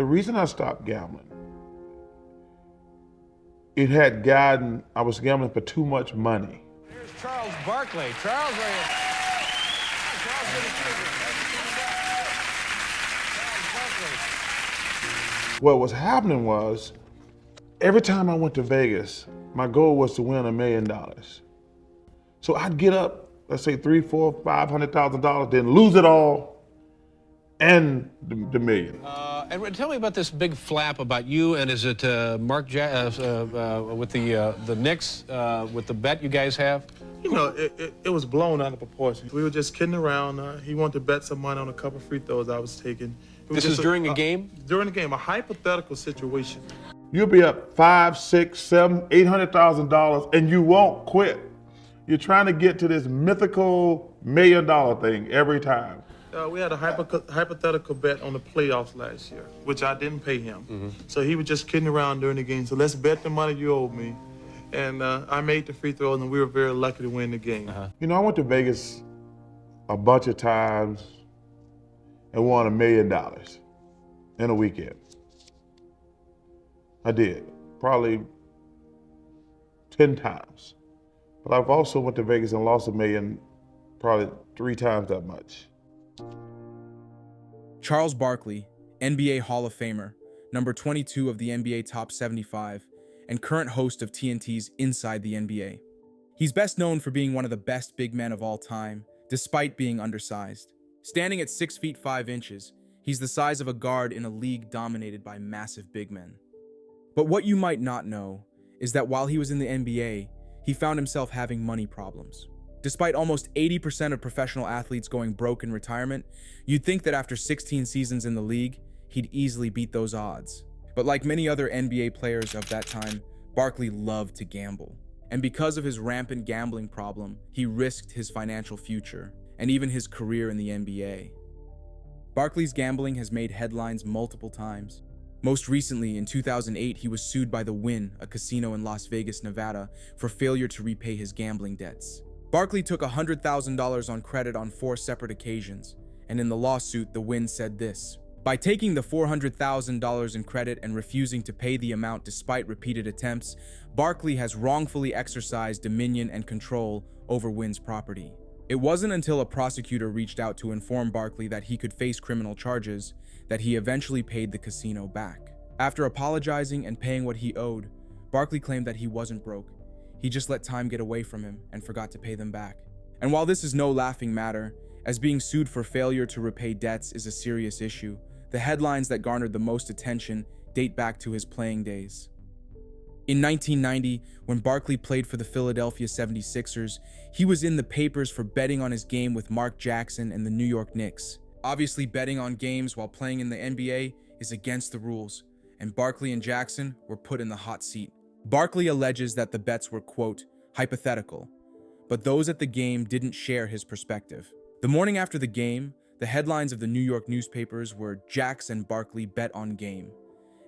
The reason I stopped gambling, I was gambling for too much money. Here's Charles Barkley. Charles, are you? Charles, good to see you. Charles Barkley. What was happening was, every time I went to Vegas, my goal was to win $1 million. So I'd get up, let's say $300,000, $400,000, $500,000, then lose it all, and the million. And tell me about this big flap about you and is it with the Knicks with the bet you guys have? You know, it was blown out of proportion. We were just kidding around. He wanted to bet some money on a couple free throws I was taking. This is during a game? During the game, a hypothetical situation. You'll be up $500,000, $600,000, $700,000, $800,000, and you won't quit. You're trying to get to this mythical $1 million thing every time. We had a hypothetical bet on the playoffs last year, which I didn't pay him. Mm-hmm. So he was just kidding around during the game. So let's bet the money you owe me. And I made the free throws, and we were very lucky to win the game. You know, I went to Vegas a bunch of times and won $1 million in a weekend. I did, probably 10 times. But I've also went to Vegas and lost $1 million probably 3 times that much. Charles Barkley, NBA Hall of Famer, number 22 of the NBA Top 75, and current host of TNT's Inside the NBA. He's best known for being one of the best big men of all time, despite being undersized. Standing at 6 feet 5 inches, he's the size of a guard in a league dominated by massive big men. But what you might not know is that while he was in the NBA, he found himself having money problems. Despite almost 80% of professional athletes going broke in retirement, you'd think that after 16 seasons in the league, he'd easily beat those odds. But like many other NBA players of that time, Barkley loved to gamble. And because of his rampant gambling problem, he risked his financial future and even his career in the NBA. Barkley's gambling has made headlines multiple times. Most recently, in 2008, he was sued by The Wynn, a casino in Las Vegas, Nevada, for failure to repay his gambling debts. Barkley took $100,000 on credit on 4 separate occasions, and in the lawsuit, The Wynn said this: "By taking the $400,000 in credit and refusing to pay the amount despite repeated attempts, Barkley has wrongfully exercised dominion and control over Wynn's property." It wasn't until a prosecutor reached out to inform Barkley that he could face criminal charges that he eventually paid the casino back. After apologizing and paying what he owed, Barkley claimed that he wasn't broke. He just let time get away from him and forgot to pay them back. And while this is no laughing matter, as being sued for failure to repay debts is a serious issue, the headlines that garnered the most attention date back to his playing days. In 1990, when Barkley played for the Philadelphia 76ers, he was in the papers for betting on his game with Mark Jackson and the New York Knicks. Obviously, betting on games while playing in the NBA is against the rules, and Barkley and Jackson were put in the hot seat. Barkley alleges that the bets were, quote, hypothetical, but those at the game didn't share his perspective. The morning after the game, the headlines of the New York newspapers were "Jax and Barkley bet on game,"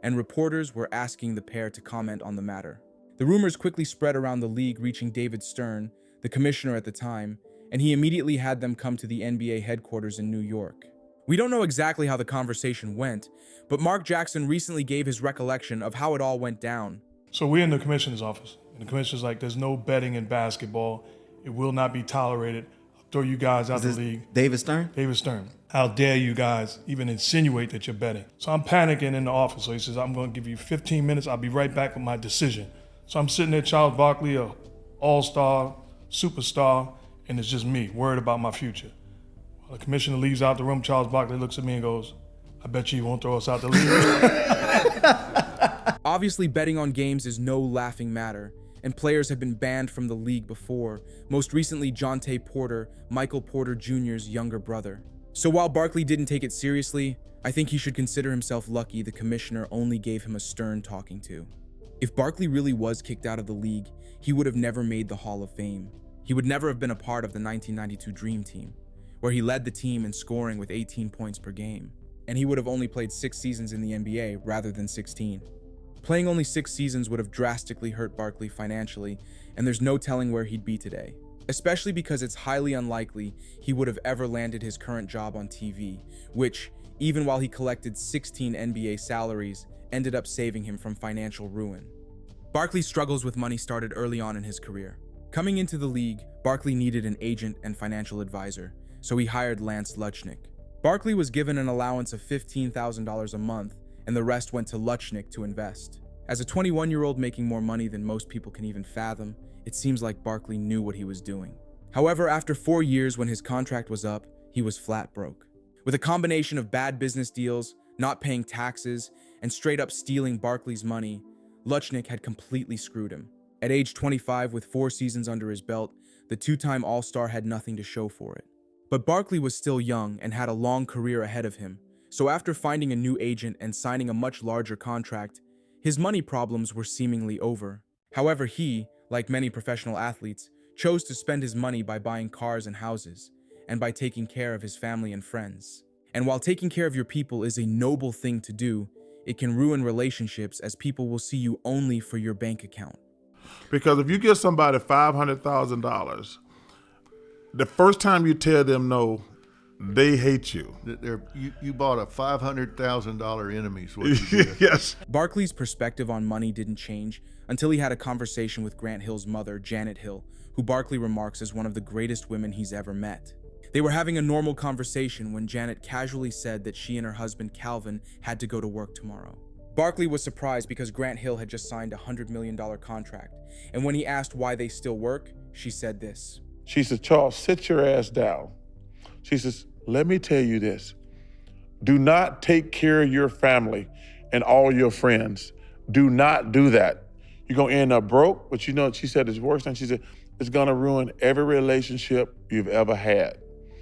and reporters were asking the pair to comment on the matter. The rumors quickly spread around the league, reaching David Stern, the commissioner at the time, and he immediately had them come to the NBA headquarters in New York. We don't know exactly how the conversation went, but Mark Jackson recently gave his recollection of how it all went down. So we're in the commissioner's office, and the commissioner's like, "There's no betting in basketball. It will not be tolerated. I'll throw you guys out of the league." David Stern? David Stern. "How dare you guys even insinuate that you're betting?" So I'm panicking in the office. So he says, "I'm going to give you 15 minutes. I'll be right back with my decision." So I'm sitting there, Charles Barkley, a all-star, superstar, and it's just me, worried about my future. Well, the commissioner leaves out the room. Charles Barkley looks at me and goes, "I bet you won't throw us out the league." Obviously, betting on games is no laughing matter, and players have been banned from the league before, most recently Jonte Porter, Michael Porter Jr.'s younger brother. So while Barkley didn't take it seriously, I think he should consider himself lucky the commissioner only gave him a stern talking to. If Barkley really was kicked out of the league, he would have never made the Hall of Fame. He would never have been a part of the 1992 Dream Team, where he led the team in scoring with 18 points per game. And he would have only played 6 seasons in the NBA rather than 16. Playing only 6 seasons would have drastically hurt Barkley financially, and there's no telling where he'd be today. Especially because it's highly unlikely he would have ever landed his current job on TV, which, even while he collected 16 NBA salaries, ended up saving him from financial ruin. Barkley's struggles with money started early on in his career. Coming into the league, Barkley needed an agent and financial advisor, so he hired Lance Luchnick. Barkley was given an allowance of $15,000 a month, and the rest went to Luchnick to invest. As a 21-year-old making more money than most people can even fathom, it seems like Barkley knew what he was doing. However, after 4 years when his contract was up, he was flat broke. With a combination of bad business deals, not paying taxes, and straight up stealing Barkley's money, Luchnick had completely screwed him. At age 25, with 4 seasons under his belt, the two-time All-Star had nothing to show for it. But Barkley was still young and had a long career ahead of him, so after finding a new agent and signing a much larger contract, his money problems were seemingly over. However, he, like many professional athletes, chose to spend his money by buying cars and houses, and by taking care of his family and friends. And while taking care of your people is a noble thing to do, it can ruin relationships as people will see you only for your bank account. Because if you give somebody $500,000, the first time you tell them no, they hate you. You bought a $500,000 enemy is what you did. Yes. Barkley's perspective on money didn't change until he had a conversation with Grant Hill's mother, Janet Hill, who Barkley remarks is one of the greatest women he's ever met. They were having a normal conversation when Janet casually said that she and her husband Calvin had to go to work tomorrow. Barkley was surprised because Grant Hill had just signed a $100 million contract, and when he asked why they still work, she said this. She says, Charles, sit your ass down. She says, let me tell you this. Do not take care of your family and all your friends. Do not do that. You're going to end up broke, but you know, she said it's worse, and she said, it's going to ruin every relationship you've ever had.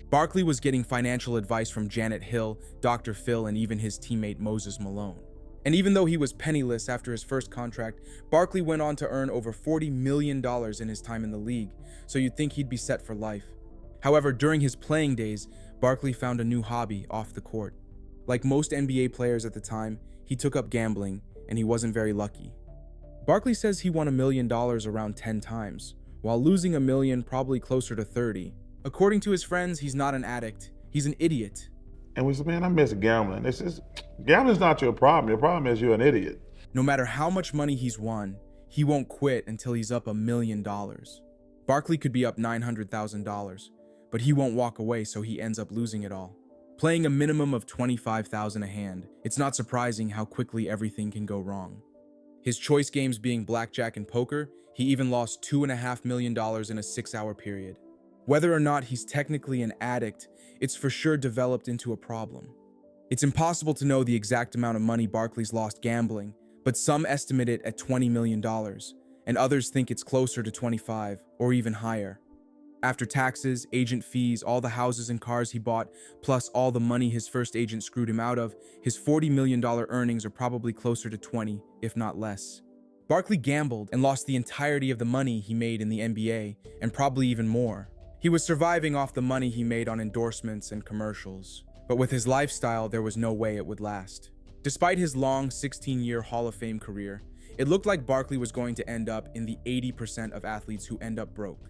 Barkley was getting financial advice from Janet Hill, Dr. Phil, and even his teammate Moses Malone. And even though he was penniless after his first contract, Barkley went on to earn over $40 million in his time in the league, so you'd think he'd be set for life. However, during his playing days, Barkley found a new hobby off the court. Like most NBA players at the time, he took up gambling, and he wasn't very lucky. Barkley says he won $1 million around 10 times, while losing $1 million probably closer to 30. According to his friends, he's not an addict, he's an idiot. And we said, man, I miss gambling. Gambling's not your problem. Your problem is you're an idiot. No matter how much money he's won, he won't quit until he's up $1 million. Barkley could be up $900,000, but he won't walk away, so he ends up losing it all. Playing a minimum of $25,000 a hand, it's not surprising how quickly everything can go wrong. His choice games being blackjack and poker, he even lost $2.5 million in a 6-hour period. Whether or not he's technically an addict, it's for sure developed into a problem. It's impossible to know the exact amount of money Barkley's lost gambling, but some estimate it at $20 million, and others think it's closer to 25 or even higher. After taxes, agent fees, all the houses and cars he bought, plus all the money his first agent screwed him out of, his $40 million earnings are probably closer to 20, if not less. Barkley gambled and lost the entirety of the money he made in the NBA, and probably even more. He was surviving off the money he made on endorsements and commercials, but with his lifestyle, there was no way it would last. Despite his long 16-year Hall of Fame career, it looked like Barkley was going to end up in the 80% of athletes who end up broke.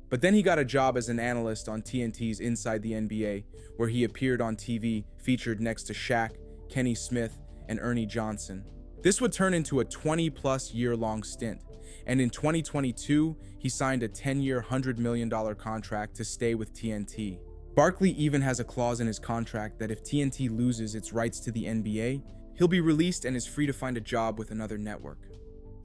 But then he got a job as an analyst on TNT's Inside the NBA, where he appeared on TV featured next to Shaq, Kenny Smith, and Ernie Johnson. This would turn into a 20-plus year-long stint, and in 2022, he signed a 10-year, $100 million contract to stay with TNT. Barkley even has a clause in his contract that if TNT loses its rights to the NBA, he'll be released and is free to find a job with another network.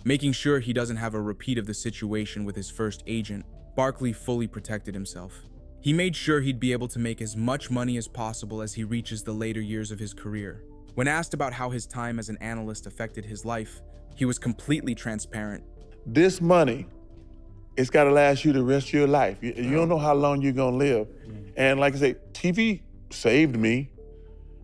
Making sure he doesn't have a repeat of the situation with his first agent, Barkley fully protected himself. He made sure he'd be able to make as much money as possible as he reaches the later years of his career. When asked about how his time as an analyst affected his life, he was completely transparent. This money, it's got to last you the rest of your life. You don't know how long you're going to live. And like I say, TV saved me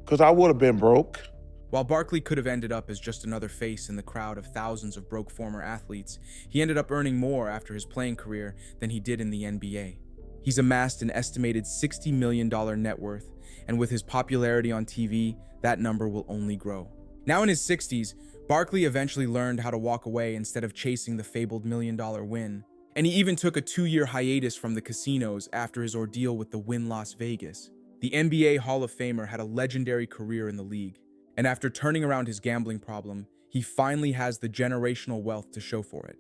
because I would have been broke. While Barkley could have ended up as just another face in the crowd of thousands of broke former athletes, he ended up earning more after his playing career than he did in the NBA. He's amassed an estimated $60 million net worth, and with his popularity on TV, that number will only grow. Now in his 60s, Barkley eventually learned how to walk away instead of chasing the fabled $1 million win. And he even took a 2-year hiatus from the casinos after his ordeal with the Wynn Las Vegas. The NBA Hall of Famer had a legendary career in the league, and after turning around his gambling problem, he finally has the generational wealth to show for it.